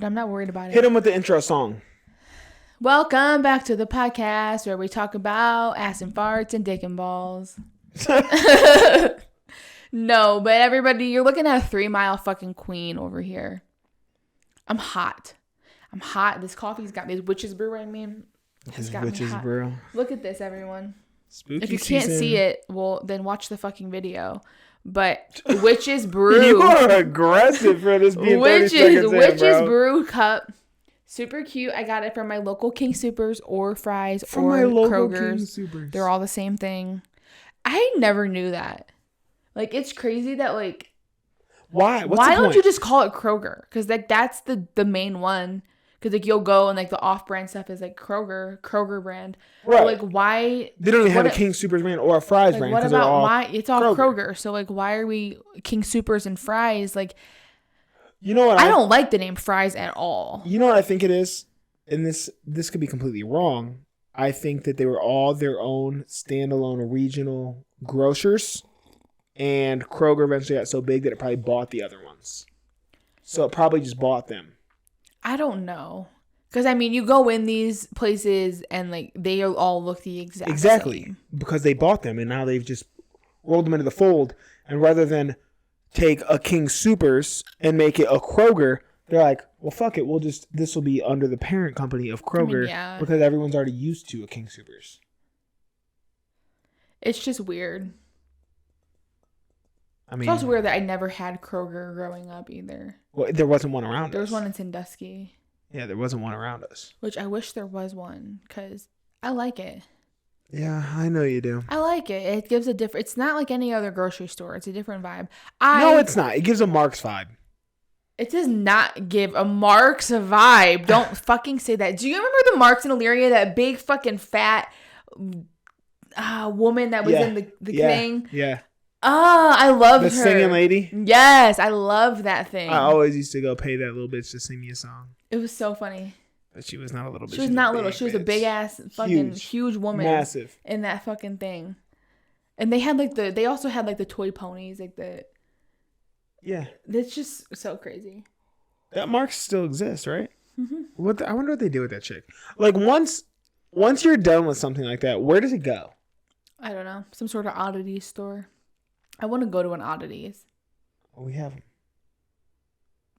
I'm not worried about it. Hit him with the intro song. Welcome back to the podcast where we talk about ass and farts and dick and balls. No, but everybody, you're looking at a 3 Mile fucking queen over here. I'm hot. This coffee's got me. This witch's brew, I mean. His witch's brew. Look at this, everyone. Spooky if you season. can't see it, well, then watch the fucking video. But witch's brew. You are aggressive for this being 30 seconds in, Witch's bro. brew cup. Super cute. I got it from my local King Soopers or Fry's From or my local Kroger's. King Soopers. They're all the same thing. I never knew that. Like, it's crazy that, like... Why? Why don't you just call it Kroger? Because, like, that's the main one. Because, like, you'll go and, like, the off-brand stuff is, like, Kroger brand. Right. But, like, why... They don't even have a King Soopers brand or a Fry's like, brand. What about why? It's all Kroger. So, like, why are we King Soopers and Fry's? Like, you know what? I don't like the name Fry's at all. You know what I think it is? And this could be completely wrong. I think that they were all their own standalone regional grocers. And Kroger eventually got so big that it probably bought the other ones. So it probably just bought them. I don't know. Because, I mean, you go in these places and, like, they all look the exact same. Because they bought them and now they've just rolled them into the fold. And rather than take a King Soopers and make it a Kroger, they're like, well, fuck it. This will be under the parent company of Kroger. I mean, yeah. Because everyone's already used to a King Soopers. It's just weird. I mean, It's also weird that I never had Kroger growing up either. Well, there wasn't one around us. There was one in Sandusky. Yeah, there wasn't one around us. Which I wish there was one because I like it. Yeah, I know you do. I like it. It gives a different... It's not like any other grocery store. It's a different vibe. No, it's not. It gives a Mark's vibe. It does not give a Mark's vibe. Don't fucking say that. Do you remember the Mark's in Elyria? That big fucking fat woman that was in the thing? Yeah. I loved her. The singing lady? Yes, I love that thing. I always used to go pay that little bitch to sing me a song. It was so funny. But she was not a little bitch. She was not little. She was a big ass fucking huge woman. Massive. In that fucking thing. And they had they also had like the toy ponies, like the... Yeah. It's just so crazy. That Mark's still exists, right? Mm-hmm. I wonder what they do with that chick. Like once you're done with something like that, where does it go? I don't know. Some sort of oddity store. I want to go to an oddities. Well, we have them.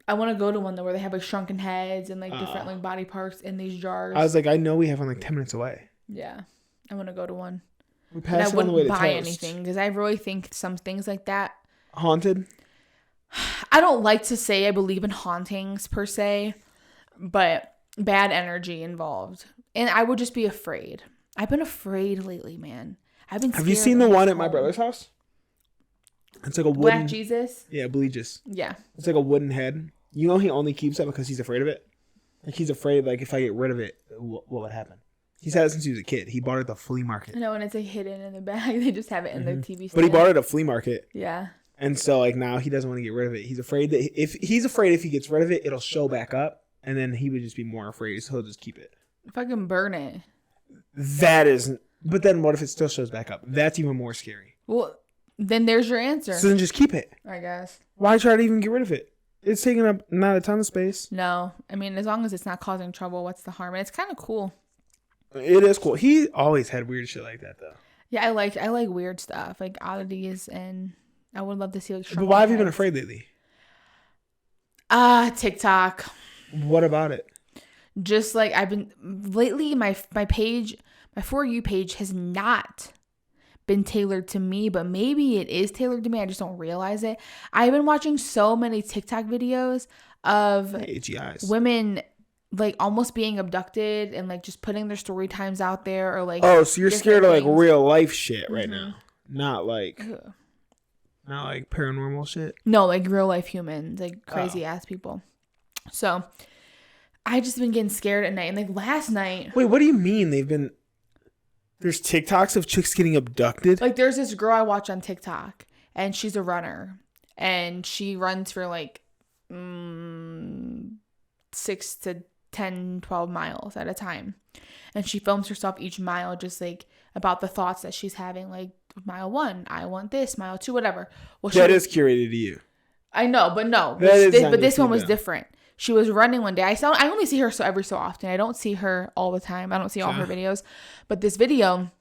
I want to go to one where they have like shrunken heads and like different like body parts in these jars. I was like, I know we have one like 10 minutes away. Yeah, I want to go to one. We passed on the way to buy Toast. anything because I really think some things like that. Haunted? I don't like to say I believe in hauntings per se, but bad energy involved, and I would just be afraid. I've been afraid lately, man. I've been. Have you seen the one at my brother's house? It's like a wooden... Black Jesus? Yeah, Bleaches. Yeah. It's like a wooden head. You know he only keeps that because he's afraid of it? Like he's afraid like if I get rid of it, what would happen? He's had it since he was a kid. He bought it at the flea market. I know, and it's like hidden in the bag. They just have it in the TV stand. But he bought it at a flea market. Yeah. And so like now he doesn't want to get rid of it. He's afraid that if he gets rid of it, it'll show back up. And then he would just be more afraid. So he'll just keep it. Fucking burn it. That isn't... But then what if it still shows back up? That's even more scary. Well... Then there's your answer. So then just keep it. I guess. Why try to even get rid of it? It's taking up not a ton of space. No. I mean, as long as it's not causing trouble, what's the harm? And it's kind of cool. It is cool. He always had weird shit like that, though. Yeah, I like weird stuff. Like oddities, and I would love to see like... But why have you been afraid lately? TikTok. What about it? Just like I've been... Lately, my page, my For You page has not... been tailored to me, but maybe it is tailored to me. I just don't realize it. I've been watching so many TikTok videos of women like almost being abducted and like just putting their story times out there or like... Oh, so you're scared of like real life shit right now. Not like paranormal shit. No, like real life humans, like crazy ass people. So I just been getting scared at night. And like last night... Wait, what do you mean they've been... There's TikToks of chicks getting abducted? Like, there's this girl I watch on TikTok, and she's a runner. And she runs for, like, 6 to 10, 12 miles at a time. And she films herself each mile just, like, about the thoughts that she's having. Like, mile 1, I want this. Mile 2, whatever. Well, that is curated to you. I know, but no. This one was different. She was running one day. I only see her every so often. I don't see her all the time. I don't see all her videos. But this video,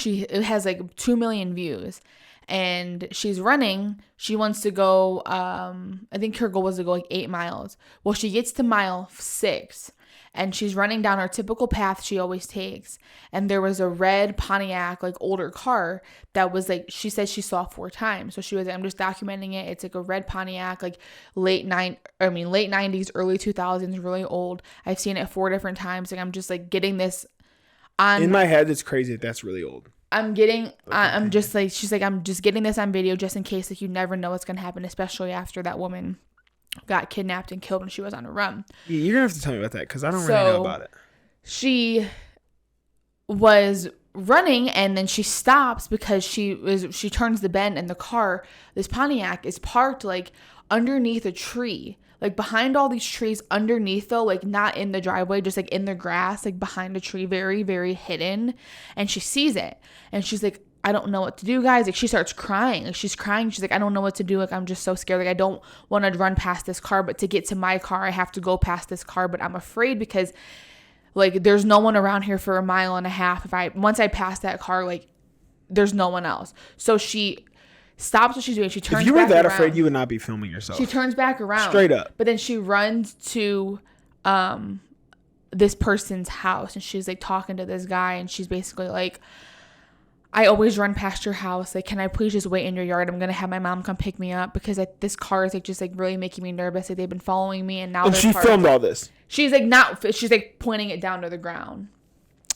it has like 2 million views. And she's running. She wants to go, I think her goal was to go like 8 miles. Well, she gets to mile 6 and she's running down her typical path she always takes. And there was a red Pontiac, like older car that was like, she said she saw 4 times. So she was like, I'm just documenting it. It's like a red Pontiac, like late 90s, early 2000s, really old. I've seen it 4 different times. Like I'm just like getting this on. In my head, it's crazy that's really old. I'm just like, she's like, I'm just getting this on video just in case, like, you never know what's going to happen, especially after that woman got kidnapped and killed when she was on a run. Yeah, you're going to have to tell me about that because I don't really know about it. She was running and then she stops because she turns the bend and the car, this Pontiac, is parked like underneath a tree. Like behind all these trees underneath though, like not in the driveway, just like in the grass, like behind a tree, very, very hidden. And she sees it and she's like, I don't know what to do, guys. Like she starts crying. Like she's crying. She's like, I don't know what to do. Like I'm just so scared. Like I don't want to run past this car, but to get to my car, I have to go past this car. But I'm afraid because like there's no one around here for 1.5 miles. Once I pass that car, like there's no one else. So she stops what she's doing. She turns back around. If you were that afraid, you would not be filming yourself. She turns back around. Straight up. But then she runs to this person's house and she's like talking to this guy and she's basically like, I always run past your house. Like, can I please just wait in your yard? I'm going to have my mom come pick me up because this car is like just like really making me nervous. Like they've been following me and now and she filmed all this. She's like pointing it down to the ground.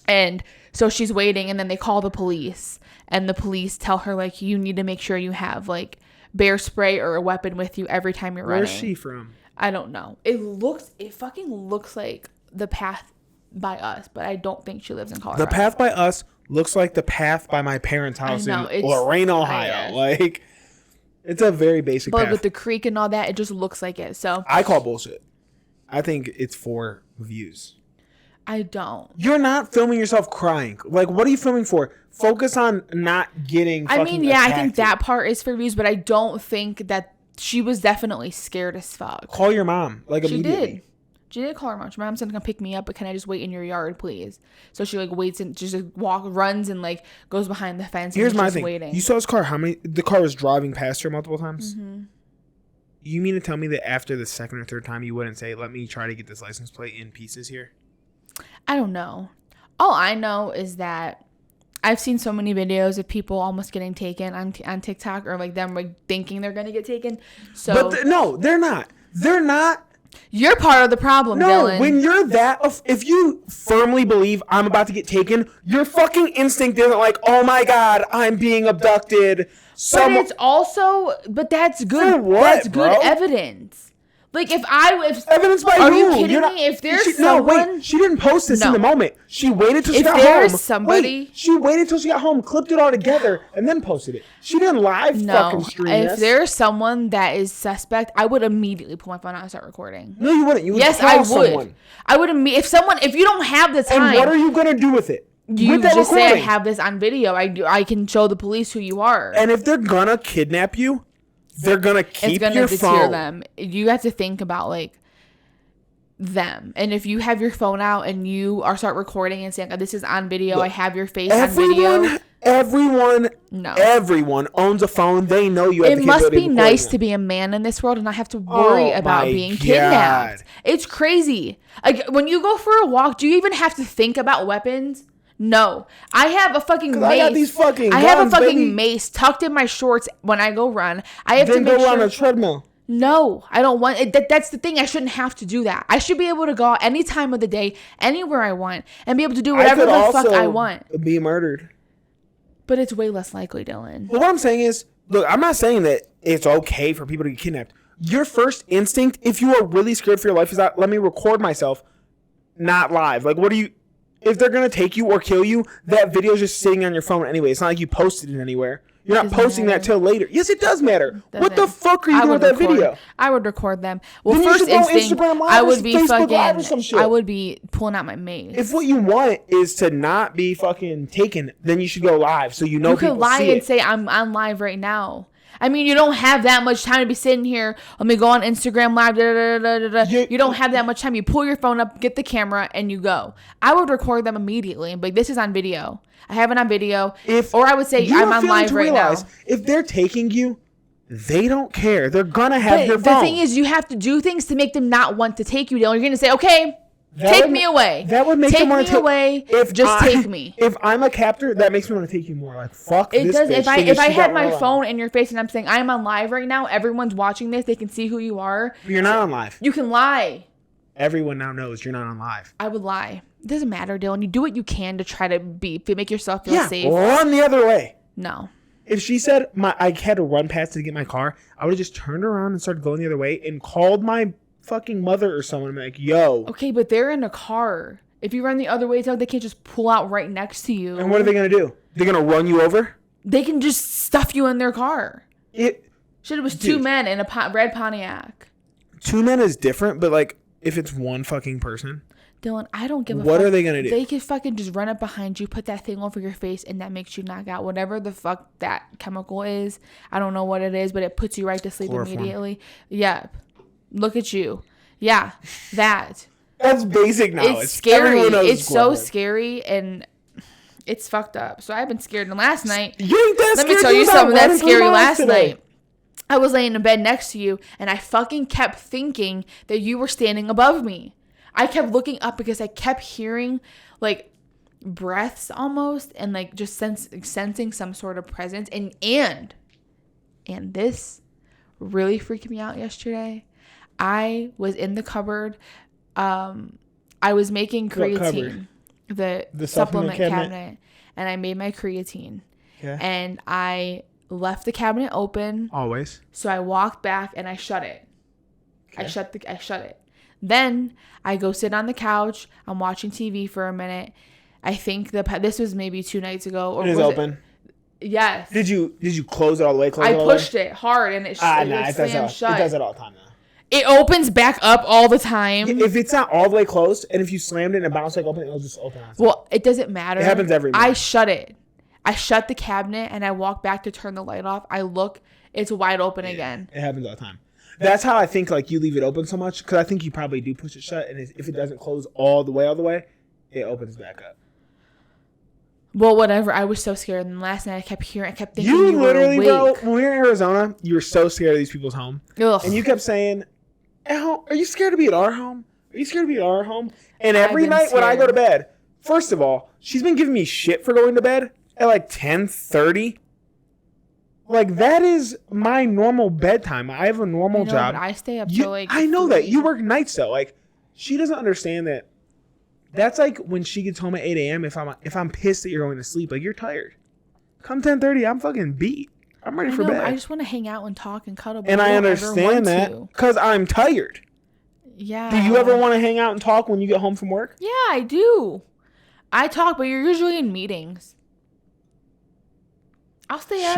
And so she's waiting and then they call the police and the police tell her like, you need to make sure you have like bear spray or a weapon with you every time you're running. Where's she from? I don't know. It fucking looks like the path by us, but I don't think she lives in Colorado. The path by us looks like the path by my parents' house in Lorain, Ohio. Like, it's a very basic path. But with the creek and all that, it just looks like it. So I call bullshit. I think it's for views. I don't. You're not filming yourself crying. Like, what are you filming for? Focus on not getting fucking attacked. I think that part is for views, but I don't think that she was definitely scared as fuck. Call your mom. Like, immediately. She did call her mom. My mom's gonna come pick me up, but can I just wait in your yard, please? So she like waits and just runs and like goes behind the fence. Here's and my just thing. Waiting. You saw this car. The car was driving past her multiple times. Mm-hmm. You mean to tell me that after the second or third time you wouldn't say, "Let me try to get this license plate in pieces here"? I don't know. All I know is that I've seen so many videos of people almost getting taken on TikTok or like them like thinking they're gonna get taken. So, but no, they're not. They're not. You're part of the problem, Dylan. When you're if you firmly believe I'm about to get taken, your fucking instinct isn't like, oh my God, I'm being abducted. But that's good. For what, that's bro? Good evidence. Like if evidence by are who? you kidding me? If there's someone, she didn't post this in the moment. She waited till she got home. If there's somebody, she waited till she got home, clipped it all together, and then posted it. She didn't fucking stream this. If there's someone that is suspect, I would immediately pull my phone out and start recording. No, you wouldn't. You would yes, call I would. Someone. I would if you don't have the time. And what are you gonna do with it? You just say I have this on video. I can show the police who you are. And if they're gonna kidnap you, they're gonna keep your phone. Them. You have to think about like them. And if you have your phone out and you start recording and saying, this is on video, I have your face on video. Everyone owns a phone. They know you have the capability. It must be nice to be a man in this world and not have to worry about being kidnapped. It's crazy. Like when you go for a walk, do you even have to think about weapons? No. I have a fucking mace. I got these fucking guns, I have a fucking mace tucked in my shorts when I go run. I have to make go on a treadmill. No, I don't want it. That's the thing. I shouldn't have to do that. I should be able to go out any time of the day, anywhere I want, and be able to do whatever the fuck I want. Be murdered. But it's way less likely, Dylan. Well, what I'm saying is, look, I'm not saying that it's okay for people to get kidnapped. Your first instinct, if you are really scared for your life, is that let me record myself, not live. Like, what do you... If they're going to take you or kill you, that video is just sitting on your phone anyway. It's not like you posted it anywhere. You're not posting that till later. Yes, it does matter. What the fuck are you doing with that video? I would record them. Well, first instinct, I would be fucking... I would be pulling out my mace. If what you want is to not be fucking taken, then you should go live so you know people see it. You could lie and say, I'm on live right now. I mean, you don't have that much time to be sitting here. Let me go on Instagram Live. You don't have that much time. You pull your phone up, get the camera, and you go. I would record them immediately and be like, this is on video. I have it on video. Or I would say, I'm on live right now. If they're taking you, they don't care. They're going to have your phone. The thing is, you have to do things to make them not want to take you, Dylan. You're going to say, okay, take me away. That would make them want to take me away. Take me. If I'm a captor, that makes me want to take you more. Like, fuck it this does. bitch. If I had my phone in your face and I'm saying, I'm on live right now, everyone's watching this, they can see who you are. You're not on live. You can lie. Everyone now knows you're not on live. I would lie. It doesn't matter, Dylan. You do what you can to try to make yourself feel safe. Run the other way. No. If she said I had to run past to get my car, I would have just turned around and started going the other way and called my fucking mother or someone and be like, yo. Okay, but they're in a car. If you run the other way, they can't just pull out right next to you. And what are they going to do? They're going to run you over? They can just stuff you in their car. It was two men in a red Pontiac. Two men is different, but like if it's one fucking person. Dylan, I don't give a fuck. What are they going to do? They could fucking just run up behind you, put that thing over your face, and that makes you knock out. Whatever the fuck that chemical is. I don't know what it is, but it puts you right to sleep immediately. Yep. Look at you. Yeah, that. That's basic knowledge. It's scary. It's so scary, and it's fucked up. So I've been scared. And last night, let me tell you something that's scary. Last night, I was laying in bed next to you, and I fucking kept thinking that you were standing above me. I kept looking up because I kept hearing like breaths almost, and like just sensing some sort of presence. And this really freaked me out yesterday. I was in the cupboard. I was making creatine, the supplement cabinet, and I made my creatine. Okay. And I left the cabinet open. Always. So I walked back and I shut it. Okay. I shut it. Then I go sit on the couch. I'm watching TV for a minute. I think this was maybe 2 nights ago. Or it is open. Yes. Did you close it all the way? I pushed it hard and it slammed shut. It does it all the time now. It opens back up all the time. If it's not all the way closed, and if you slammed it and it bounced like open, it'll just open. Well, it doesn't matter. It happens every minute. I shut it. I shut the cabinet and I walk back to turn the light off. I look, it's wide open again. It happens all the time. That's how I think like you leave it open so much, because I think you probably do push it shut, and if it doesn't close all the way, it opens back up. Well, whatever. I was so scared. And last night I kept thinking you literally, bro, when we were in Arizona, you were so scared of these people's home. Ugh. And you kept saying, are you scared to be at our home? Are you scared to be at our home? And every night when I go to bed, first of all, she's been giving me shit for going to bed at like 10:30. Like, that is my normal bedtime. I have a normal job. But I stay up till like I know 3. That. You work nights though. Like, she doesn't understand that. That's like when she gets home at 8 a.m. If I'm pissed that you're going to sleep, like, you're tired. Come 10:30, I'm fucking beat. I'm ready for bed. I just want to hang out and talk and cuddle. And I understand that because I'm tired. Yeah. Do you ever want to hang out and talk when you get home from work? Yeah, I do. I talk, but you're usually in meetings. I'll stay up,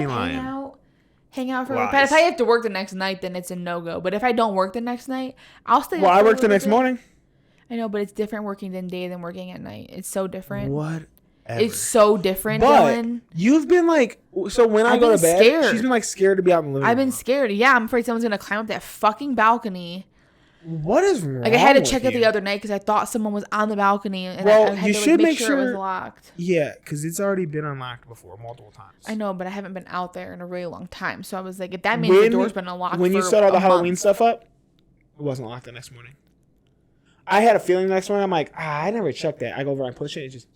hang out for a bit. If I have to work the next night, then it's a no-go. But if I don't work the next night, I'll stay up. Well, I work the next morning. I know, but it's different working in day than working at night. It's so different. What? It's so different, but Dylan. You've been like, so when I go to bed, scared. She's been like scared to be out in the living room. I've been scared. Yeah, I'm afraid someone's going to climb up that fucking balcony. What is wrong? Like, I had to check it the other night because I thought someone was on the balcony. And I had to make sure it was locked. Yeah, because it's already been unlocked before multiple times. I know, but I haven't been out there in a really long time. So I was like, if that means the door's been unlocked when you set all the Halloween stuff up, it wasn't locked the next morning. I had a feeling the next morning, I'm like, I never checked that. I go over and push it, it just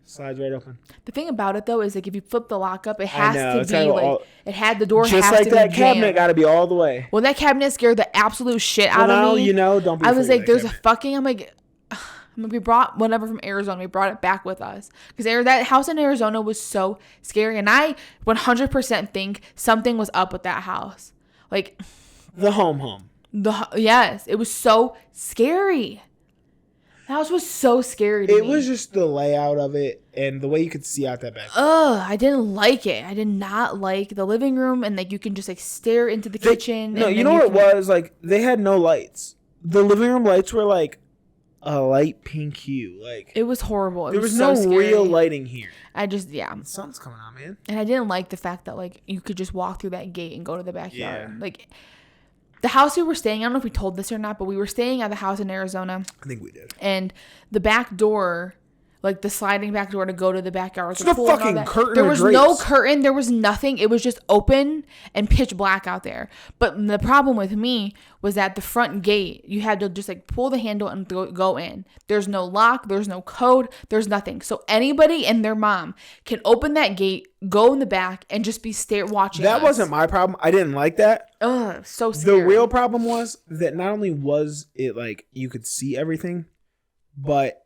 slides right open. The thing about it though is like if you flip the lock up, it has to be like the door just has like to be that cabinet jammed. got to be all the way. Well, that cabinet scared the absolute shit out of me. Don't be. I was like, there's a fucking. I'm like, we brought whatever from Arizona. We brought it back with us because that house in Arizona was so scary, and I 100% think something was up with that house. Like the home. Yes, it was so scary. The house was so scary to me. It was just the layout of it and the way you could see out that back. I didn't like it. I did not like the living room and like you can just like stare into the kitchen. No, you know what it was? Like they had no lights. The living room lights were like a light pink hue. Like it was horrible. There was so no scary. real lighting here. The sun's coming out, man. And I didn't like the fact that like you could just walk through that gate and go to the backyard. Yeah. Like the house we were staying, I don't know if we told this or not, but we were staying at the house in Arizona. I think we did. And the back door, like the sliding back door to go to the backyard. There's no fucking curtain. There was no curtain. There was nothing. It was just open and pitch black out there. But the problem with me was that the front gate, you had to just like pull the handle and go in. There's no lock. There's no code. There's nothing. So anybody and their mom can open that gate, go in the back, and just be watching That us. wasn't my problem. I didn't like that. Ugh, so scary. The real problem was that not only was it like you could see everything, but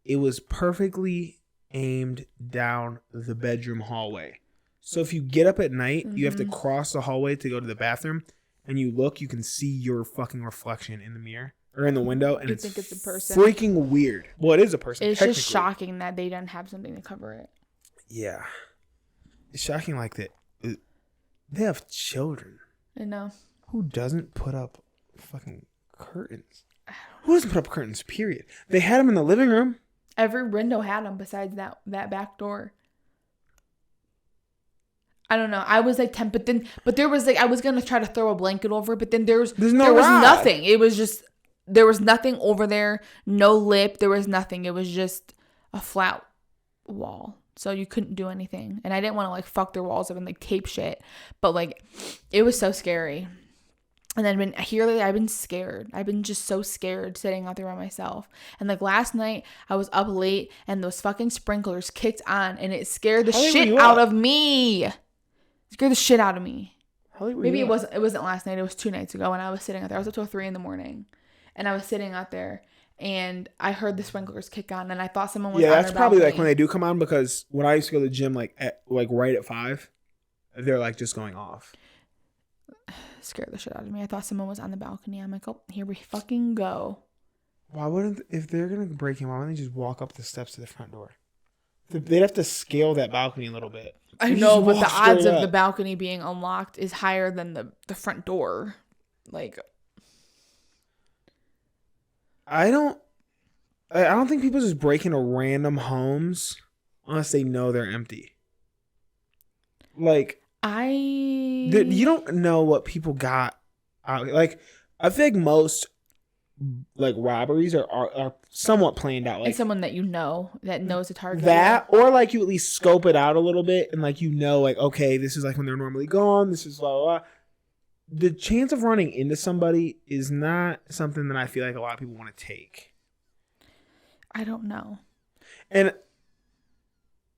it was perfectly aimed down the bedroom hallway. So if you get up at night, you have to cross the hallway to go to the bathroom, and you look, you can see your fucking reflection in the mirror or in the window, and it's a person. Freaking weird. Well, it is a person. It's just shocking that they didn't have something to cover it. Yeah. It's shocking like that. They have children. I know. Who doesn't put up fucking curtains? Who doesn't put up curtains, period? They had them in the living room. Every window had them besides that back door. I don't know. I was like tempted, but there was like I was gonna try to throw a blanket over it, but then there was nothing. It was just there was nothing over there. No lip. There was nothing. It was just a flat wall. So you couldn't do anything. And I didn't want to like fuck their walls up and like tape shit. But like it was so scary. And then I've been scared. I've been just so scared sitting out there by myself. And like last night, I was up late and those fucking sprinklers kicked on and it scared the shit out of me. It scared the shit out of me. Maybe it wasn't last night. It was 2 nights ago when I was sitting out there. I was up till 3 a.m. and I was sitting out there and I heard the sprinklers kick on and I thought someone was on their that's probably balcony. like when they do come on, because when I used to go to the gym right at 5, they're like just going off. Scared the shit out of me. I thought someone was on the balcony. I'm like, oh, here we fucking go. Why wouldn't, if they're gonna break in, why wouldn't they just walk up the steps to the front door? They'd have to scale that balcony a little bit. I know, but the odds of the balcony being unlocked is higher than the front door. Like, I don't think people just break into random homes unless they know they're empty. Like, you don't know what people got out. Like, I think most like robberies are somewhat planned out. Like, and someone that you know that knows the target. That, or like you at least scope it out a little bit and like like, okay, this is like when they're normally gone. This is blah blah blah. The chance of running into somebody is not something that I feel like a lot of people want to take. I don't know. And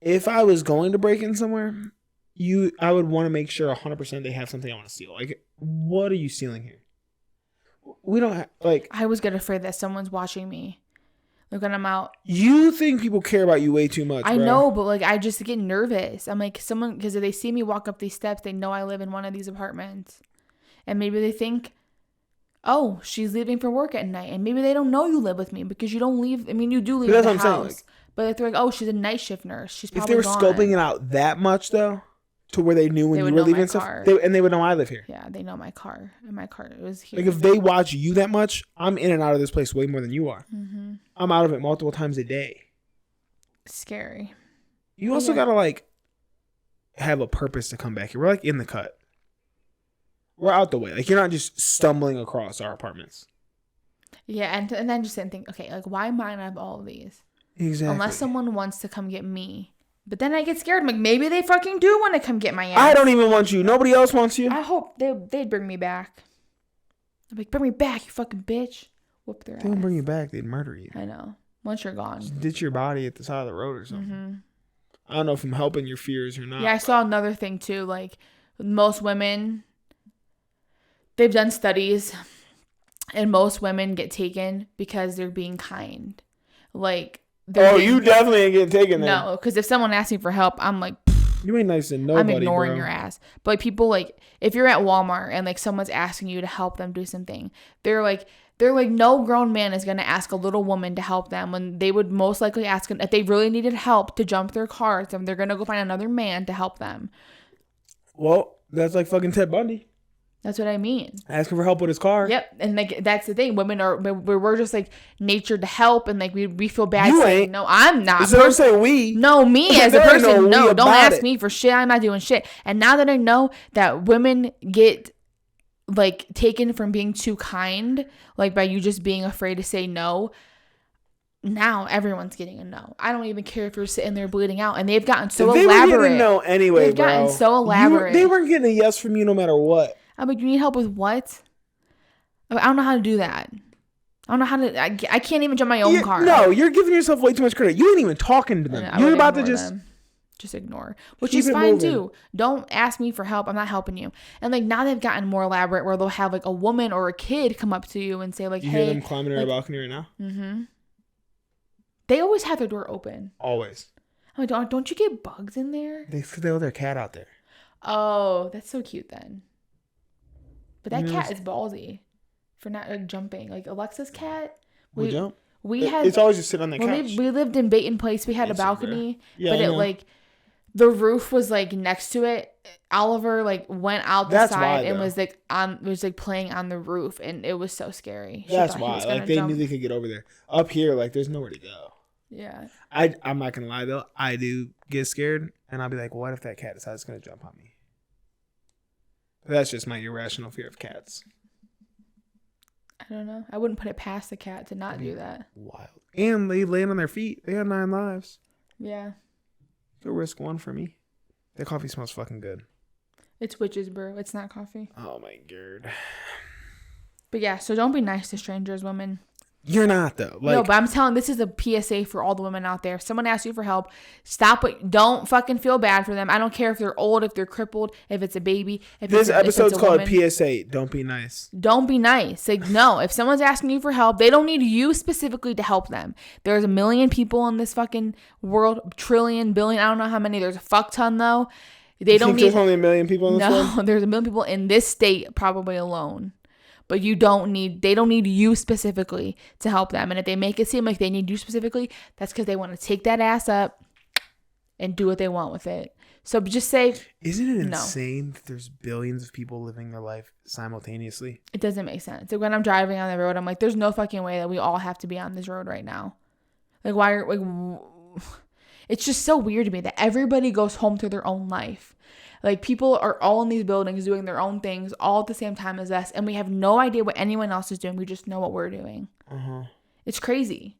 if I was going to break in somewhere, I would want to make sure 100% they have something I want to steal. Like, what are you stealing here? We don't have, like... I was getting afraid that someone's watching me. Like, when I'm out. You think people care about you way too much, I know, but, like, I just get nervous. I'm like, because if they see me walk up these steps, they know I live in one of these apartments. And maybe they think, oh, she's leaving for work at night. And maybe they don't know you live with me because you don't leave. I mean, you do leave the house. Saying, like, but if they're like, oh, she's a night shift nurse. She's probably If they were scoping it out that much, though, to where they knew when you were leaving stuff, and they would know I live here. Yeah, they know my car. And my car was here. Like, if they watch you that much, I'm in and out of this place way more than you are. Mm-hmm. I'm out of it multiple times a day. Scary. You also gotta, like, have a purpose to come back here. We're, like, in the cut. We're out the way. Like, you're not just stumbling across our apartments. Yeah, and then just think, okay, like, why mine have all of these? Exactly. Unless someone wants to come get me. But then I get scared. I'm like, maybe they fucking do want to come get my ass. I don't even want you. Nobody else wants you. I hope they'd bring me back. I'm like, bring me back, you fucking bitch. Whoop their ass. They wouldn't bring you back. They'd murder you. I know. Once you're gone. Just ditch your body at the side of the road or something. Mm-hmm. I don't know if I'm helping your fears or not. Yeah, I saw another thing too. Like, most women, they've done studies, and most women get taken because they're being kind. Like, you definitely ain't getting taken there. No, because if someone asks me for help, I'm like, you ain't nice to nobody, I'm ignoring your ass. But like, people, like, if you're at Walmart and like someone's asking you to help them do something, they're like no grown man is gonna ask a little woman to help them when they would most likely ask them if they really needed help to jump their cars, then they're gonna go find another man to help them. Well, that's like fucking Ted Bundy. That's what I mean. Asking for help with his car. Yep. And like that's the thing. Women we're just like natured to help, and like we feel bad You saying ain't. no. I'm not. So don't say we. No, me as a There ain't person. no No, we don't about ask it. me for shit. I'm not doing shit. And now that I know that women get like taken from being too kind, like by you just being afraid to say no. Now everyone's getting a no. I don't even care if you're sitting there bleeding out, and they've gotten so they elaborate. Were getting a no anyway, they've gotten so elaborate. They weren't getting a yes from you no matter what. I'm like, you need help with what? I don't know how to do that. I don't know how to. I can't even jump my own car. No, you're giving yourself way too much credit. You ain't even talking to them. You're about to just ignore, which is fine too. Don't ask me for help. I'm not helping you. And like now they've gotten more elaborate, where they'll have like a woman or a kid come up to you and say like, "You hey," hear them climbing our balcony right now? Mm-hmm. They always have their door open. Always. I'm like, don't you get bugs in there? They let their cat out there. Oh, that's so cute then. But that cat is ballsy for not jumping. Like Alexa's cat. We jump. It's always just sitting on the couch. We lived in Baton Place. We had a balcony, but it like the roof was like next to it. Oliver like went out the side and was like playing on the roof, and it was so scary. That's why. Like they knew they could get over there. Up here, like there's nowhere to go. Yeah. I'm not gonna lie though. I do get scared, and I'll be like, what if that cat decides gonna jump on me? But that's just my irrational fear of cats. I don't know. I wouldn't put it past the cat to not do that. Wild. And they land on their feet. They have 9 lives. Yeah. Go risk one for me. That coffee smells fucking good. It's witch's brew. It's not coffee. Oh my god. But yeah, so don't be nice to strangers, women. You're not though. No, but I'm telling, this is a PSA for all the women out there. If someone asks you for help, stop it. Don't fucking feel bad for them. I don't care if they're old, if they're crippled, if it's a baby. This episode's called PSA. Don't be nice. Don't be nice. Like, no, if someone's asking you for help, they don't need you specifically to help them. There's a million people in this fucking world, trillion, billion. I don't know how many. There's a fuck ton though. They don't need. There's only a million people in this world? No, there's a million people in this state probably alone. But they don't need you specifically to help them. And if they make it seem like they need you specifically, that's because they want to take that ass up and do what they want with it. So just say, isn't it insane that there's billions of people living their life simultaneously? It doesn't make sense. Like when I'm driving on the road, I'm like, there's no fucking way that we all have to be on this road right now. Like why are it's just so weird to me that everybody goes home to their own life. Like people are all in these buildings doing their own things all at the same time as us. And we have no idea what anyone else is doing. We just know what we're doing. Uh-huh. It's crazy.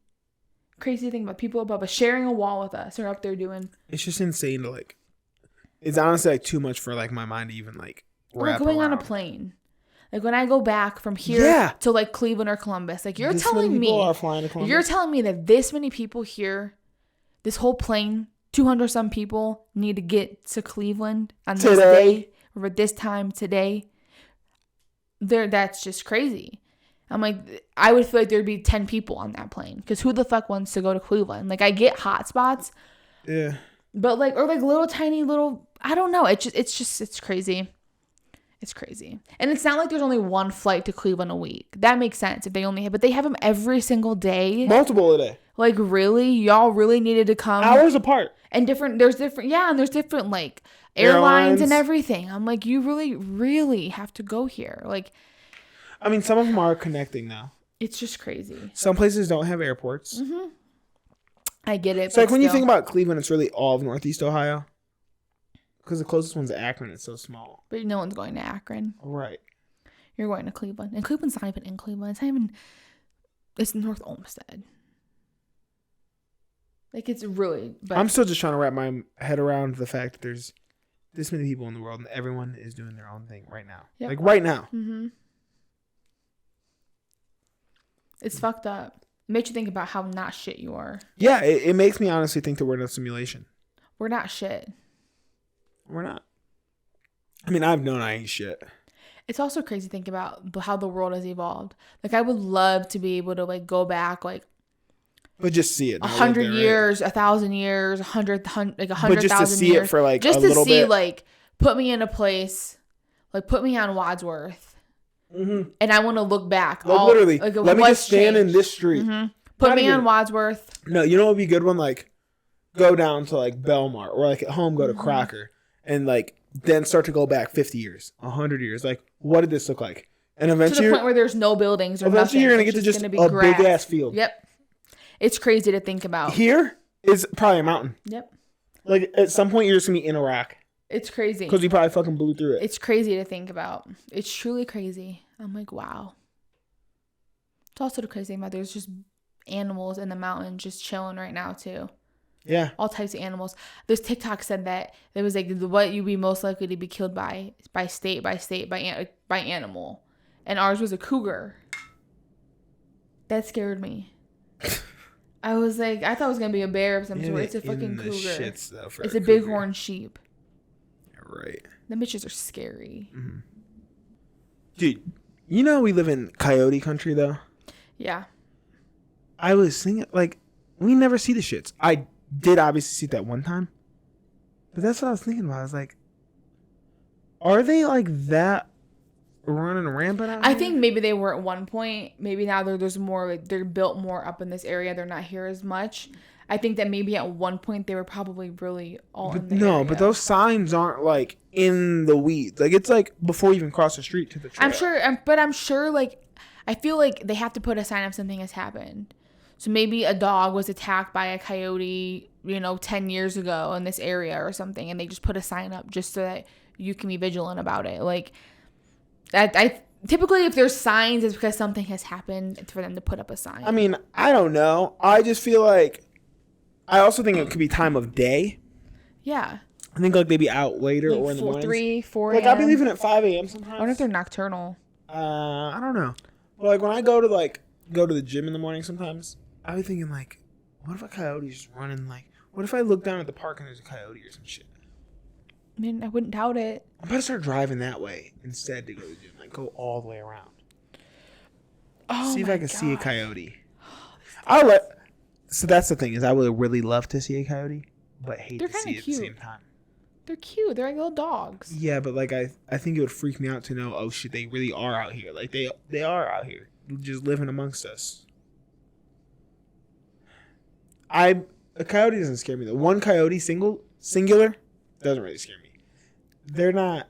Crazy thing about people above us sharing a wall with us or up there doing. It's just insane to like, it's honestly like too much for like my mind to even like wrap going around. On a plane. Like when I go back from here to like Cleveland or Columbus, like you're telling me that this many people here, this whole plane, 200 some people need to get to Cleveland on this day or this time today. That's just crazy. I'm like, I would feel like there'd be 10 people on that plane because who the fuck wants to go to Cleveland? Like I get hot spots. Yeah. But like, or like little tiny little, I don't know. It's crazy. It's crazy. And it's not like there's only one flight to Cleveland a week. That makes sense if they only have, but they have them every single day. Multiple a day. Like really? Y'all really needed to come? Hours apart. And there's different like airlines and everything. I'm like, you really, really have to go here. Like, I mean, some of them are connecting now. It's just crazy. Some places don't have airports. Mm-hmm. I get it. So like when you think about Cleveland, it's really all of Northeast Ohio. Because the closest one's Akron. It's so small. But no one's going to Akron. Right. You're going to Cleveland. And Cleveland's not even in Cleveland. It's not even... It's North Olmsted. Like, it's really... But I'm still just trying to wrap my head around the fact that there's this many people in the world and everyone is doing their own thing right now. Yep. Like, right now. Mm-hmm. It's fucked up. It makes you think about how not shit you are. Yeah, it makes me honestly think that we're in a simulation. We're not shit. We're not. I mean, I've known I ain't shit. It's also crazy to think about how the world has evolved. Like, I would love to be able to, like, go back, like... But just see it. 100 years, 1,000 years, 100,000 years. But just to see it for, like, just a little bit. Just to see, like, put me in a place, like, put me on Wadsworth. Mm-hmm. And I want to look back. Literally. Like, let me just stand in this street. Mm-hmm. Put me on Wadsworth. No, you know what would be a good one? Like, go down to, like, Belmar. Or, like, at home, go to Crocker. And, like, then start to go back 50 years, 100 years. Like, what did this look like? And To eventually, the point where there's no buildings or eventually nothing. you're going to get It's to just gonna be a grass. big-ass field. Yep. It's crazy to think about. Here is probably a mountain. Yep. Like, at some point, you're just going to be in Iraq. It's crazy. Because we probably fucking blew through it. It's crazy to think about. It's truly crazy. I'm like, wow. It's also the crazy thing about there's just animals in the mountain just chilling right now, too. Yeah. All types of animals. This TikTok said that there was like what you'd be most likely to be killed by state, by animal. And ours was a cougar. That scared me. I was like, I thought it was going to be a bear of some sort. It's a fucking cougar. Shits, though, it's a bighorn sheep. Right. The bitches are scary. Mm-hmm. Dude, you know we live in coyote country, though? Yeah. I was thinking, like, we never see the shits. I did obviously see it that one time. But that's what I was thinking about. I was like, are they, like, that running rampant out I here? think maybe they were at one point. Maybe now there's more, like, they're built more up in this area. They're not here as much. I think that maybe at one point they were probably really all in the area. But those signs aren't, like, in the weeds. Like, it's, like, before you even cross the street to the trail. I'm sure, like, I feel like they have to put a sign if something has happened. So maybe a dog was attacked by a coyote, 10 years ago in this area or something, and they just put a sign up just so that you can be vigilant about it. Like, I typically, if there's signs, it's because something has happened for them to put up a sign. I mean, I don't know. I just feel like, I also think it could be time of day. Yeah. I think, like, they be out later like or in the morning. 3, 4 Like, a.m. I'll be leaving at 5 a.m. sometimes. I wonder if they're nocturnal. I don't know. But, like, when I go to the gym in the morning sometimes, I'll be thinking, like, what if a coyote's just running, like, what if I look down at the park and there's a coyote or some shit? I mean, I wouldn't doubt it. I'm about to start driving that way instead to go to the gym. Like, go all the way around. Oh, see if I can see a coyote. So that's the thing, is I would really love to see a coyote, but hate to see it at the same time. They're cute. They're like little dogs. Yeah, but, like, I think it would freak me out to know, oh, shit, they really are out here. Like, they are out here. Just living amongst us. A coyote doesn't scare me, though. One coyote, singular, doesn't really scare me. They're not.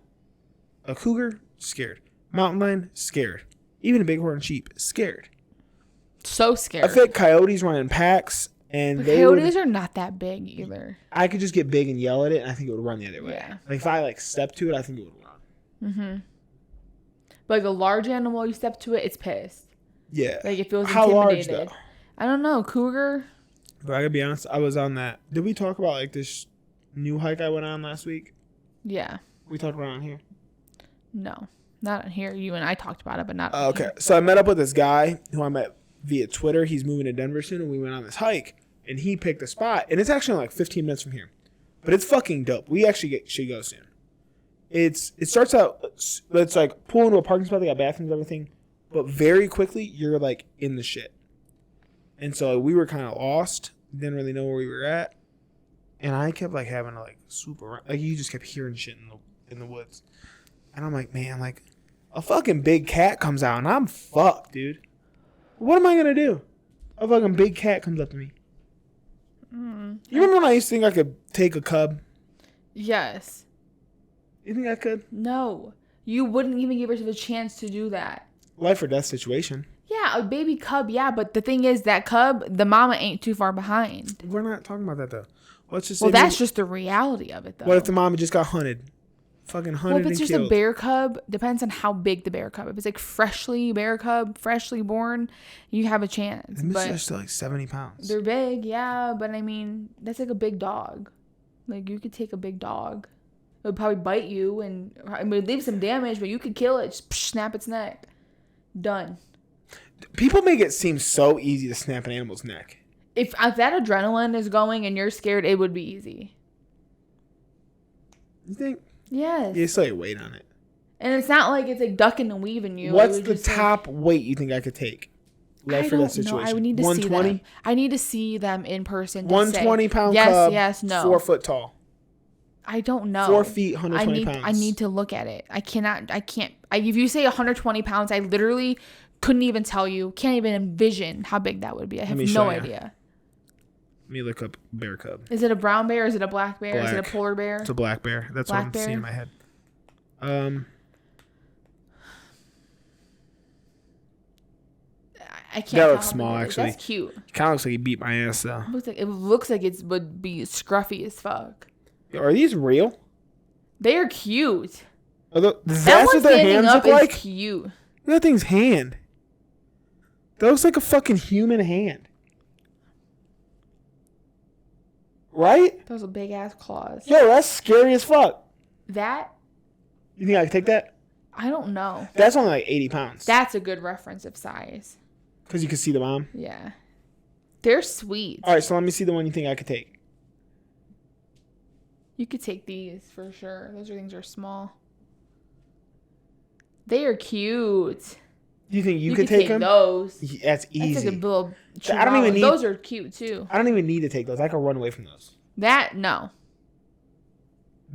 A cougar, scared. Mountain lion, scared. Even a bighorn sheep, scared. So scared. I think coyotes run in packs, and but coyotes are not that big either. I could just get big and yell at it, and I think it would run the other way. Yeah. Like, if I, like, step to it, I think it would run. Mm-hmm. But, like, a large animal, you step to it, it's pissed. Yeah. Like, it feels How intimidated. large, though? I don't know. Cougar? But I gotta be honest, I was on that. Did we talk about, like, this new hike I went on last week? Yeah. We talked about it on here? No. Not on here. You and I talked about it, but not on Okay. here. So I met up with this guy who I met via Twitter. He's moving to Denver soon, and we went on this hike. And he picked a spot. And it's actually like 15 minutes from here. But it's fucking dope. We actually should go soon. It starts out, it's like pull into a parking spot. They got bathrooms and everything. But very quickly, you're, like, in the shit. And so we were kind of lost. Didn't really know where we were at. And I kept, like, having to, like, swoop around. Like, you just kept hearing shit in the woods. And I'm like, man, like, a fucking big cat comes out and I'm fucked, dude. What am I going to do? A fucking big cat comes up to me. You remember when I used to think I could take a cub? Yes. You think I could? No. You wouldn't even give yourself a chance to do that. Life or death situation. Yeah, a baby cub, yeah. But the thing is, that cub, the mama ain't too far behind. We're not talking about that, though. Let's just Well, say that's just the reality of it, though. What if the mama just got hunted? Fucking hunted and Well, if it's just killed. a bear cub, depends on how big the bear cub. If it's like freshly born, you have a chance. Them bitches But are still like 70 pounds. they're big, yeah. But I mean, that's like a big dog. Like, you could take a big dog. It would probably bite you and it would leave some damage, but you could kill it. Just snap its neck. Done. People make it seem so easy to snap an animal's neck. If that adrenaline is going and you're scared, it would be easy. You think? Yes. You still have weight on it. And it's not like it's like ducking and weaving you. What's It the was just top weight you think I could take? I For that don't know. situation. I would need to see 120? them. I need to see them in person. 120 pound yes, cub. Yes, no. 4 foot tall. I don't know. 4 feet, 120 pounds. I need to look at it. I can't. If you say 120 pounds, I literally couldn't even tell you. Can't even envision how big that would be. I have no idea. Let me look up bear cub. Is it a brown bear? Is it a black bear? Black. Is it a polar bear? It's a black bear. That's Black what I'm bear? seeing in my head. I can't. That looks tell small, how big it is. actually. That's cute. Kind of looks like he beat my ass though. It looks like it would be scruffy as fuck. Are these real? They are cute. That's That what one their standing hands up look is like? cute. Look at that thing's hand. That looks like a fucking human hand. Right? Those are big ass claws. Yo, that's scary as fuck. That You think I can take that? I don't know. That's only like 80 pounds. That's a good reference of size. Because you can see the mom. Yeah, they're sweet. All right, so let me see the one you think I could take. You could take these for sure. Those things are small. They are cute. Do you think you could could take them? those. That's easy. That's like a little. I don't even need. Those are cute too. I don't even need to take those. I can run away from those. That no.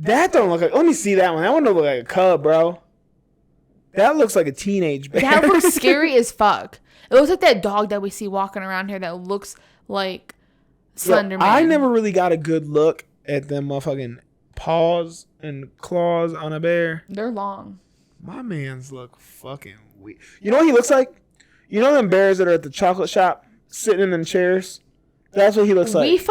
That don't look like. Let me see that one. That one don't look like a cub, bro. That looks like a teenage bear. That looks scary as fuck. It looks like that dog that we see walking around here that looks like Slender Man. I never really got a good look at them motherfucking paws and claws on a bear. They're long. My man's look fucking weird. You know what he looks like? You know them bears that are at the chocolate shop sitting in them chairs? That's what he looks like.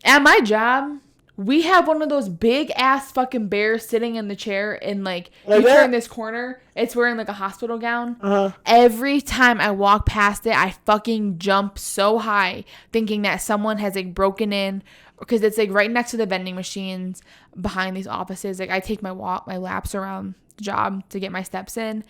At my job, we have one of those big ass fucking bears sitting in the chair and like you that? turn this corner, it's wearing like a hospital gown. Uh-huh. Every time I walk past it, I fucking jump so high thinking that someone has like broken in because it's like right next to the vending machines behind these offices. Like I take my laps around the job to get my steps in.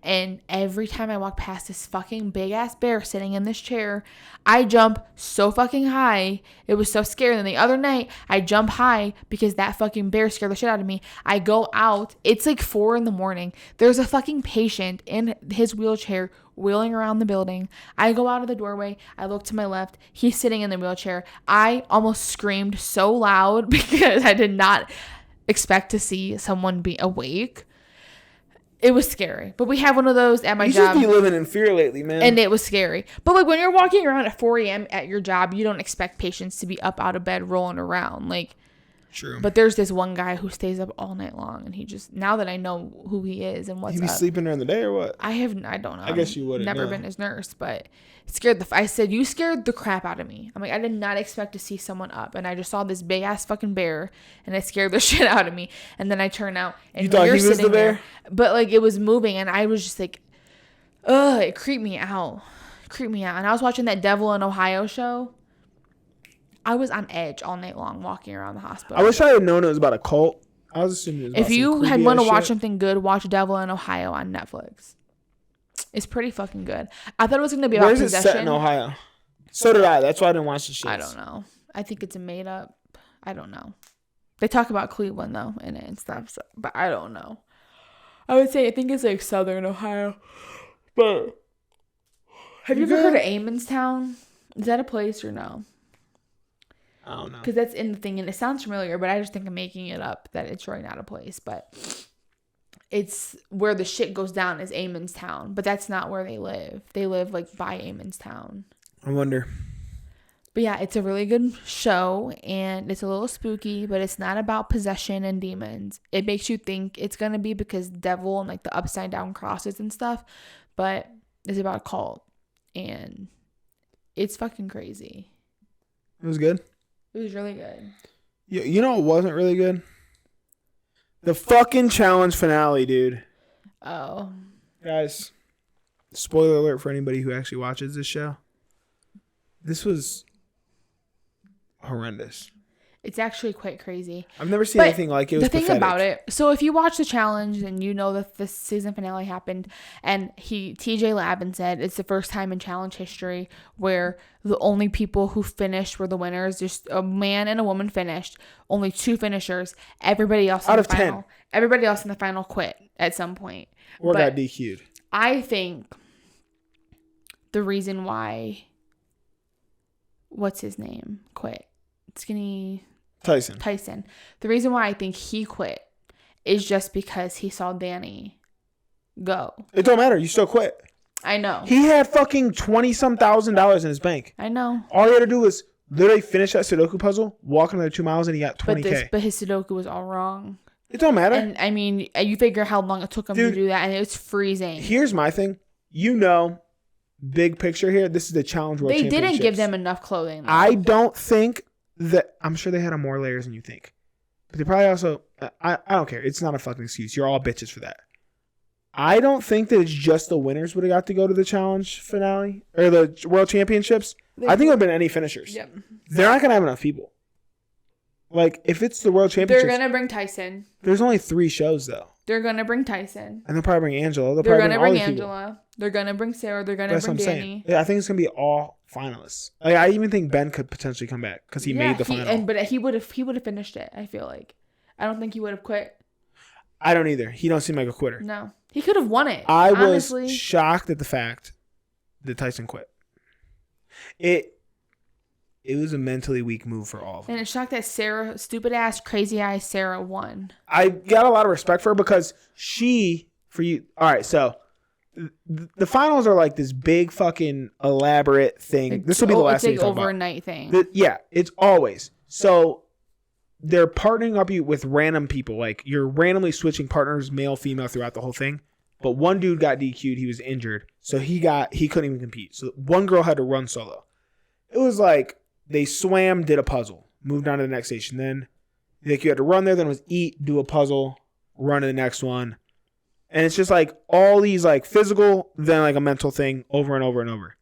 And every time I walk past this fucking big ass bear sitting in this chair, I jump so fucking high. It was so scary. And then the other night, I jump high because that fucking bear scared the shit out of me. I go out. It's like 4 a.m. There's a fucking patient in his wheelchair wheeling around the building. I go out of the doorway. I look to my left. He's sitting in the wheelchair. I almost screamed so loud because I did not expect to see someone be awake. It was scary. But we have one of those at my job. You just be living in fear lately, man. And it was scary. But like when you're walking around at 4 a.m. at your job, you don't expect patients to be up out of bed rolling around. Like, true. But there's this one guy who stays up all night long, and he just, now that I know who he is and what's He be up, sleeping during the day or what? I don't know. I guess you wouldn't. Never been his nurse, but it scared I said, you scared the crap out of me. I'm like, I did not expect to see someone up, and I just saw this big ass fucking bear, and it scared the shit out of me. And then I turn out, and you thought he was the bear? There, but like it was moving, and I was just like, ugh, it creeped me out. And I was watching that Devil in Ohio show. I was on edge all night long walking around the hospital. I wish I had known it was about a cult. I was assuming it was about if you had want to watch something good, watch Devil in Ohio on Netflix. It's pretty fucking good. I thought it was going to be about possession. Where's it set in Ohio? So did I. That's why I didn't watch the shit. I don't know. I think it's a made up. I don't know. They talk about Cleveland though in it and stuff, so, but I don't know. I would say I think it's like Southern Ohio. But have you ever heard of Amonstown? Is that a place or no? I don't know. Because that's in the thing, and it sounds familiar, but I just think I'm making it up that it's really not a place. But it's where the shit goes down is Amonstown, but that's not where they live. They live like by Amonstown. I wonder. But yeah, it's a really good show, and it's a little spooky, but it's not about possession and demons. It makes you think it's going to be because devil and like the upside down crosses and stuff, but it's about a cult, and it's fucking crazy. It was good? It was really good. You know what wasn't really good? The fucking challenge finale, dude. Oh. Guys, spoiler alert for anybody who actually watches this show. This was horrendous. It's actually quite crazy. I've never seen anything like it. It was the thing pathetic. about it, so if you watch the challenge and you know that this season finale happened, and TJ Lavin said it's the first time in challenge history where the only people who finished were the winners. Just a man and a woman finished. Only 2 finishers. Everybody else out of 10. Everybody else in the final quit at some point. Or got DQ'd. I think the reason why what's his name quit. Skinny Tyson. The reason why I think he quit is just because he saw Danny go. It don't matter. You still quit. I know. He had fucking $20,000 in his bank. I know. All he had to do was literally finished that Sudoku puzzle, walk another 2 miles, and he got 20K. But his Sudoku was all wrong. It don't matter. And I mean, you figure how long it took him to do that, and it was freezing. Here's my thing. Big picture here. This is the Challenge World Championships. They didn't give them enough clothing, though. I don't think that... I'm sure they had on more layers than you think. But they probably also... I don't care. It's not a fucking excuse. You're all bitches for that. I don't think that it's just the winners would have got to go to the Challenge finale or the World Championships. I think it would have been any finishers. Yep. They're not going to have enough people. Like, if it's the World Championships... They're going to bring Tyson. There's only 3 shows, though. They're going to bring Tyson. And they'll probably bring Angela. They're going to bring Angela. They're going to bring Sarah. They're going to bring Danny. Yeah, I think it's going to be all finalists. Like, I even think Ben could potentially come back because he made the final. But he would have finished it, I feel like. I don't think he would have quit. I don't either. He don't seem like a quitter. No. He could have won it. I honestly. was shocked at the fact that Tyson quit. It was a mentally weak move for all of them. And it's shocked that Sarah, stupid ass, crazy eyes Sarah won. I got a lot of respect for her because all right, so the finals are like this big fucking elaborate thing. This will be the last thing. It's like overnight thing. It's always. So they're partnering up you with random people. Like you're randomly switching partners, male, female, throughout the whole thing. But one dude got DQ'd. He was injured. So he couldn't even compete. So one girl had to run solo. It was like they swam, did a puzzle, moved on to the next station. Then like you had to run there, then it was eat, do a puzzle, run to the next one. And it's just like all these like physical, then like a mental thing over and over and over.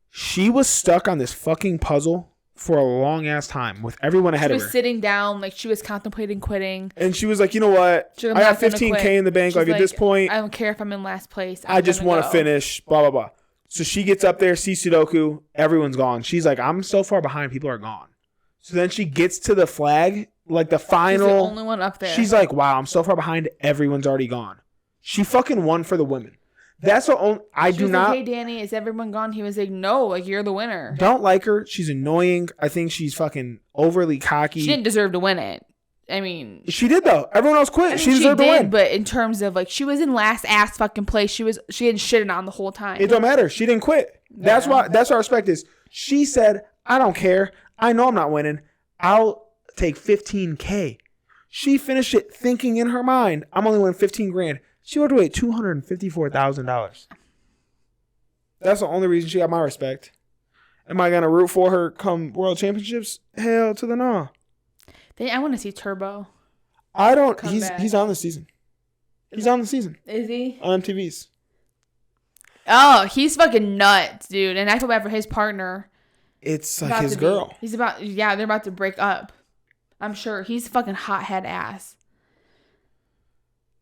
She was stuck on this fucking puzzle for a long ass time with everyone ahead of her. She was sitting down, like she was contemplating quitting. And she was like, you know what? I got 15K in the bank. Like at this point, I don't care if I'm in last place. I just want to finish, blah, blah, blah. So she gets up there, sees Sudoku. Everyone's gone. She's like, I'm so far behind. People are gone. So then she gets to the flag, like the final. She's the only one up there. She's like, wow, I'm so far behind. Everyone's already gone. She fucking won for the women. That's the only. She was like, hey, Danny, is everyone gone? He was like, no, like you're the winner. Don't like her. She's annoying. I think she's fucking overly cocky. She didn't deserve to win it. I mean, she did though. Everyone else quit. She deserved to win. But in terms of like, she was in last ass fucking place. She had shitted on the whole time. It don't matter. She didn't quit. That's why. That's what our respect is. She said, I don't care. I know I'm not winning. I'll take 15K. She finished it thinking in her mind, I'm only winning 15 grand. She walked away $254,000. That's the only reason she got my respect. Am I gonna root for her come World Championships? Hell to the no. I want to see Turbo. I don't. He's on the season. He's on the season. Is he? On MTV's. Oh, he's fucking nuts, dude. And I feel bad for his partner. It's like his girl. They're about to break up. I'm sure. He's fucking hothead ass.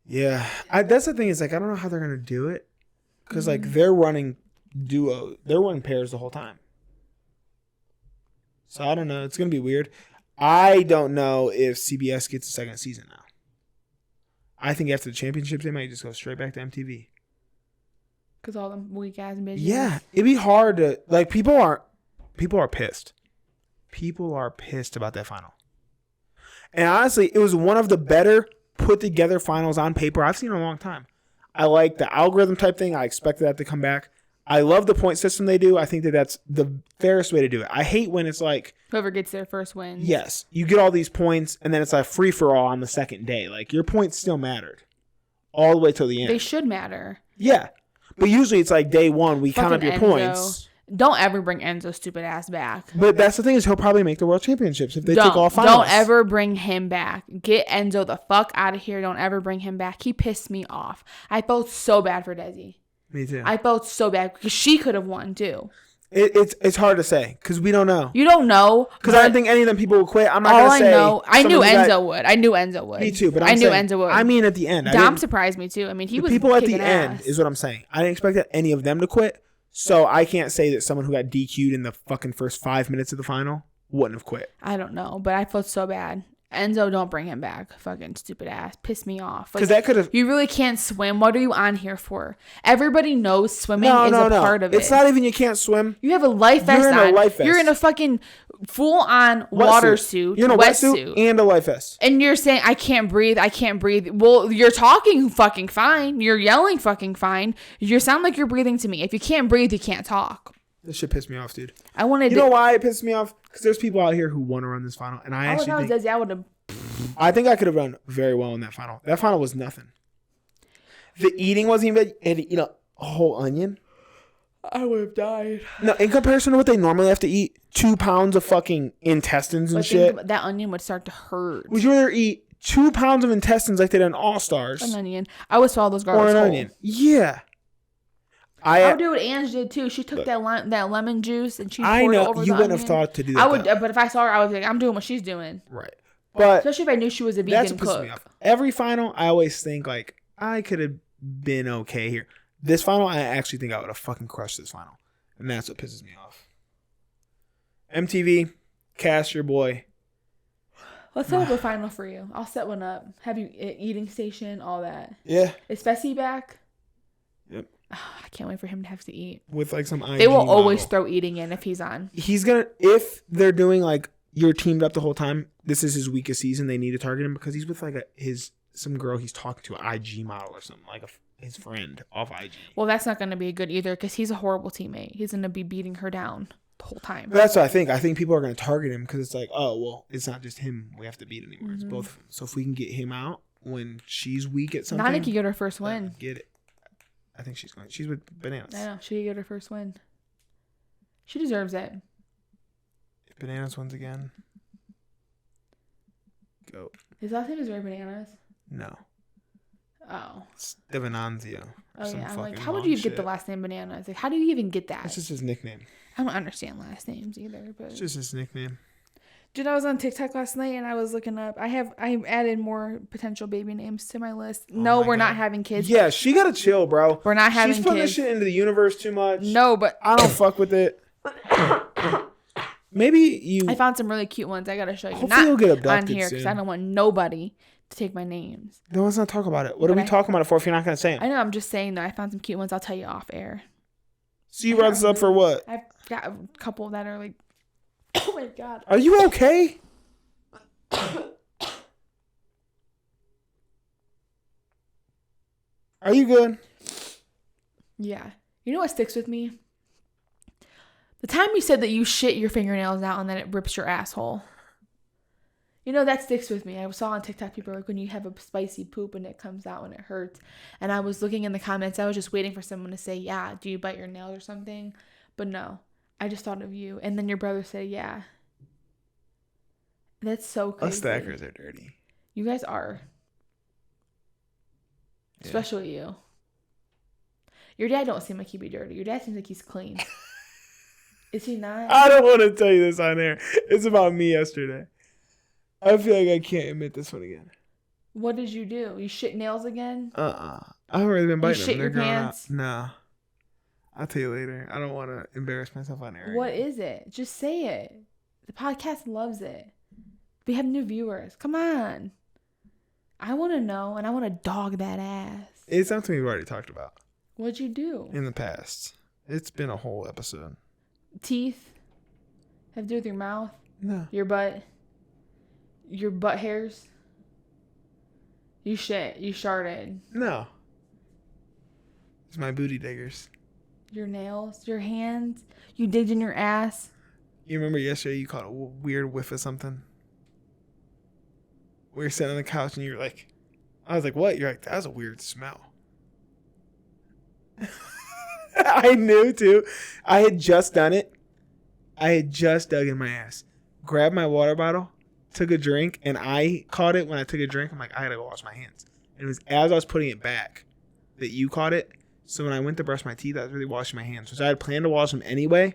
Yeah. That's the thing is like, I don't know how they're going to do it. Because like they're running duo. They're running pairs the whole time. So I don't know. It's going to be weird. I don't know if CBS gets a second season now. I think after the championships, they might just go straight back to MTV. Because all them weak ass bitches. Yeah. It'd be hard to, like, people are pissed. People are pissed about that final. And honestly, it was one of the better put together finals on paper I've seen in a long time. I like the algorithm type thing. I expected that to come back. I love the point system they do. I think that that's the fairest way to do it. I hate when it's like whoever gets their first win. Yes. You get all these points and then it's like free for all on the second day. Like your points still mattered all the way till the end. They should matter. Yeah. But usually it's like day one, we count up your points. Don't ever bring Enzo's stupid ass back. But that's the thing is he'll probably make the World Championships if they take all finals. Don't ever bring him back. Get Enzo the fuck out of here. Don't ever bring him back. He pissed me off. I felt so bad for Desi. Me too. I felt so bad because she could have won too. It's hard to say because we don't know. You don't know because I don't think any of them people will quit. I'm not gonna say. I knew Enzo would. I knew Enzo would. Me too. But I knew Enzo would. I mean, at the end, Dom surprised me too. I mean, he was people at the end ass. is what I'm saying. I didn't expect any of them to quit. So I can't say that someone who got DQ'd in the fucking first 5 minutes of the final wouldn't have quit. I don't know, but I felt so bad. Enzo, don't bring him back. Fucking stupid ass. Piss me off. Because that could have... You really can't swim. What are you on here for? Everybody knows swimming is a part of it. It's not even you can't swim. You have a life vest on. You're in a life vest. You're in a fucking full-on water suit. You're in a wetsuit and a life vest. And you're saying, I can't breathe. I can't breathe. Well, you're talking fucking fine. You're yelling fucking fine. You sound like you're breathing to me. If you can't breathe, you can't talk. This shit pissed me off, dude. I wanted. You know why it pissed me off? Because there's people out here who want to run this final, and I would have. I think I could have run very well in that final. That final was nothing. The eating wasn't even bad. I had to eat a whole onion. I would have died. No, in comparison to what they normally have to eat, 2 pounds of fucking intestines and shit. That onion would start to hurt. Would you rather eat 2 pounds of intestines like they did in All Stars? An onion. I would swallow those garlics or an whole. onion. Yeah. I would do what Ange did too. She took that lemon juice and she poured it over the you wouldn't onion. have thought to do that. I would, but if I saw her, I would be like, I'm doing what she's doing. Right. But especially if I knew she was a vegan cook. Me off. Every final, I always think like I could have been okay here. This final, I actually think I would have fucking crushed this final, and that's what pisses me off. MTV, cast your boy. Let's set up a final for you. I'll set one up. Have you eating station, all that. Yeah. Is Fessy back? Yep. Oh, I can't wait for him to have to eat. With like some IG They will always model. throw eating in if he's on. He's gonna, if they're doing like you're teamed up the whole time, this is his weakest season. They need to target him because he's with like some girl he's talking to, an IG model or something, like his friend off IG. Well, that's not going to be good either because he's a horrible teammate. He's going to be beating her down the whole time. But that's what I think. I think people are going to target him because it's like, oh, well, it's not just him we have to beat anymore. It's both of them. So if we can get him out when she's weak at something. Nani can get her first win. Get it. I think she's with Bananas. I know. She can get her first win. She deserves it. If Bananas wins again, go. His last name is Ray Bananas? No. Oh. Stevenanzio. Oh, yeah. I'm like, how would you get the last name Bananas? Like, how do you even get that? It's just his nickname. I don't understand last names either. But It's just his nickname. Dude, I was on TikTok last night and I was looking up. I added more potential baby names to my list. No, we're not having kids. Yeah, she gotta chill, bro. We're not having kids. She's putting this shit into the universe too much. No, but I don't fuck with it. Maybe you. I found some really cute ones. I gotta show you. Hopefully you'll get abducted on here because I don't want nobody to take my names. No, let's not talk about it. What are we talking about it for if you're not gonna say them? I know. I'm just saying though. I found some cute ones. I'll tell you off air. So you brought this up for what? I've got a couple that are like, oh my god. Are you okay? Are you good? Yeah. You know what sticks with me? The time you said that you shit your fingernails out and then it rips your asshole. You know, that sticks with me. I saw on TikTok people like when you have a spicy poop and it comes out and it hurts. And I was looking in the comments. I was just waiting for someone to say, yeah, do you bite your nails or something? But no, I just thought of you. And then your brother said, yeah. That's so crazy. Us stackers are dirty. You guys are. Yeah. Especially you. Your dad don't seem like he'd be dirty. Your dad seems like he's clean. Is he not? I don't want to tell you this on air. It's about me yesterday. I feel like I can't admit this one again. What did you do? You shit nails again? I haven't really been biting them. You shit your pants? No. I'll tell you later. I don't want to embarrass myself on air. What is it? Just say it. The podcast loves it. We have new viewers. Come on. I want to know, and I want to dog that ass. It's something we've already talked about. What'd you do? In the past. It's been a whole episode. Teeth? Have to do with your mouth? No. Your butt? Your butt hairs? You shit. You sharted. No. It's my booty diggers. Your nails? Your hands? You digged in your ass? You remember yesterday you caught a weird whiff of something? We were sitting on the couch and you were like, I was like, what? You're like, that was a weird smell. I knew too. I had just done it. I had just dug in my ass. Grabbed my water bottle, took a drink, and I caught it when I took a drink. I'm like, I gotta go wash my hands. And it was as I was putting it back that you caught it. So when I went to brush my teeth, I was really washing my hands. So I had planned to wash them anyway.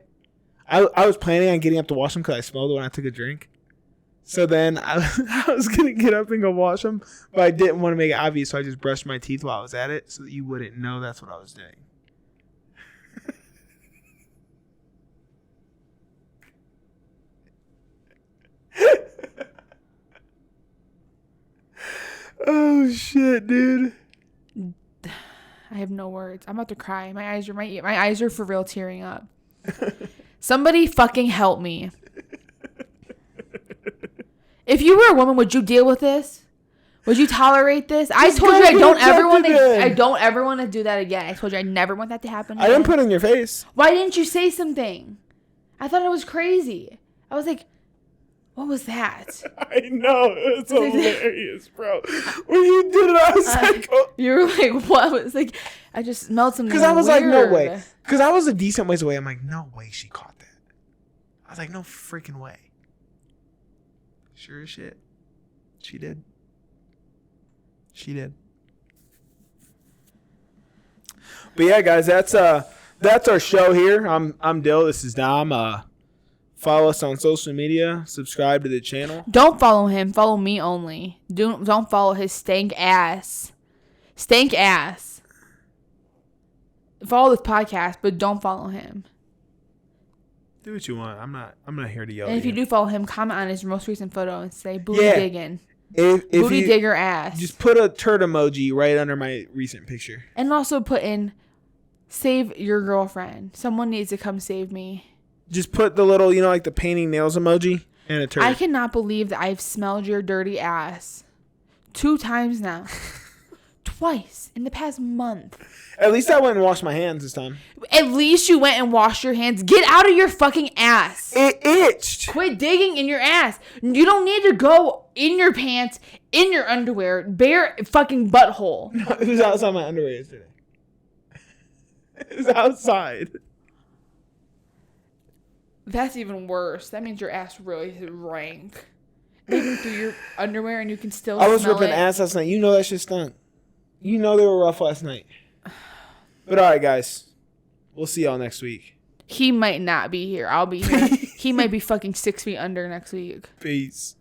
I was planning on getting up to wash them because I smelled it when I took a drink. So then I was going to get up and go wash them, but I didn't want to make it obvious, so I just brushed my teeth while I was at it so that you wouldn't know that's what I was doing. Oh, shit, dude. I have no words. I'm about to cry. My eyes are for real tearing up. Somebody fucking help me. If you were a woman, would you deal with this? Would you tolerate this? I Just told go you I get don't ever want to. injected then. I don't ever want to do that again. I told you I never want that to happen I again. didn't put it in your face. Why didn't you say something? I thought it was crazy. I was like, what was that? I know. It's hilarious, bro. When you did it, I was like, oh. You were like, what? Was like, I just smelled something. Because I was like, no weird. way. Because I was a decent ways away. I'm like, no way she caught that. I was like, no freaking way. Sure as shit. She did. She did. But yeah, guys, that's our show here. I'm Dyl. This is Dom. Follow us on social media. Subscribe to the channel. Don't follow him. Follow me only. Don't follow his stank ass. Stank ass. Follow this podcast, but don't follow him. Do what you want. I'm not here to yell. And at if you do follow him, comment on his most recent photo and say booty digging. If Booty you, digger ass. Just put a turd emoji right under my recent picture. And also put in save your girlfriend. Someone needs to come save me. Just put the little, like the painting nails emoji and a turd. I cannot believe that I've smelled your dirty ass 2 times now. Twice in the past month. At least I went and washed my hands this time. At least you went and washed your hands. Get out of your fucking ass. It itched. Quit digging in your ass. You don't need to go in your pants, in your underwear, bare fucking butthole. No, it was outside my underwear yesterday. It was outside. That's even worse. That means your ass really is rank. Even through your underwear and you can still smell it. I was ripping ass last night. You know that shit stunk. You know they were rough last night. But all right, guys. We'll see y'all next week. He might not be here. I'll be here. He might be fucking 6 feet under next week. Peace.